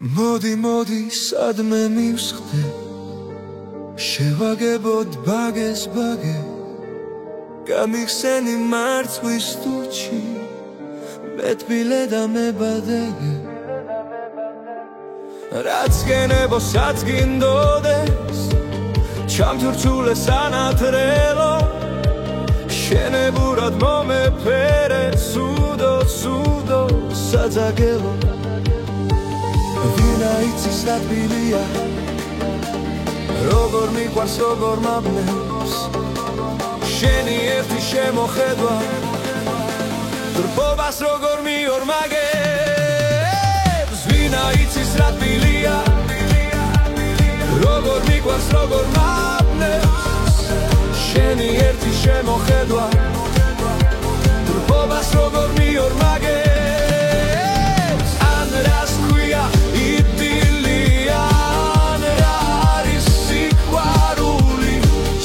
მოდი მოდი სადმე მივსხდე შევაგებოდ ბაგეს ბაგე გამიხსენი მარცხვის ტუჩი მეთბილე და მებადე რაც გენებო რაც გინდოდეს ჩამთურჩულე სანათრელო შენებურად მომეფერე სუდო სუდო საძაგელო ვინა იცის რა თბილია როგორ მიყვარს როგორ მაბნევს შენი ერთი შემოხედვა დრბობას როგორ მიორმაგებს ვინა იცის რა თბილია როგორ მიყვარს როგორ მაბნევს შენი ერთი შემოხედვა დრბობას როგორ მიორმაგებს ან რას ქვია იდილია ან რა არის სიყვარული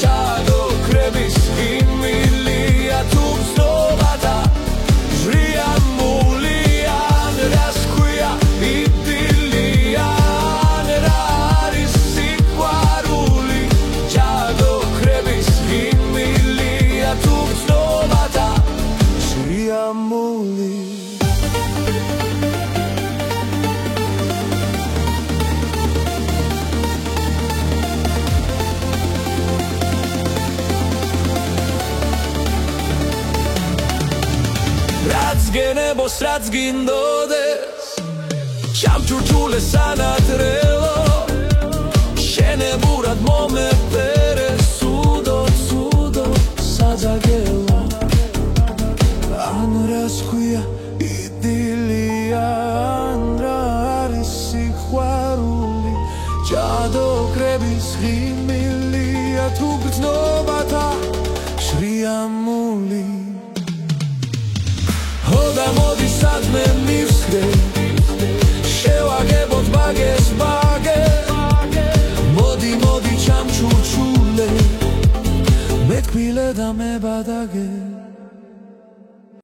ჩადოქრების იმილია თუ ბრძოლა და ჟრიამული ან რას ქვია იდილია ან რა არის სიყვარული ჩადოქრების იმილია თუ ბრძოლა და ჟრიამული რაც გენებოს რაც გინდოდეს ჩამჩურჩულე სანათრელო შენებურად მომეფერე სუდო სუდო საძაგელო ან რას ქვია იდილია ან რა არის სიყვარული ჩადოქრების ღიმილია თუ გრძნობათა ჟრიამული და მოდი სადმე მივსხდე შევაგებოდ ბაგეს ბაგე მოდი მოდი ჩამჩურჩულე მეთბილე და მებადაგე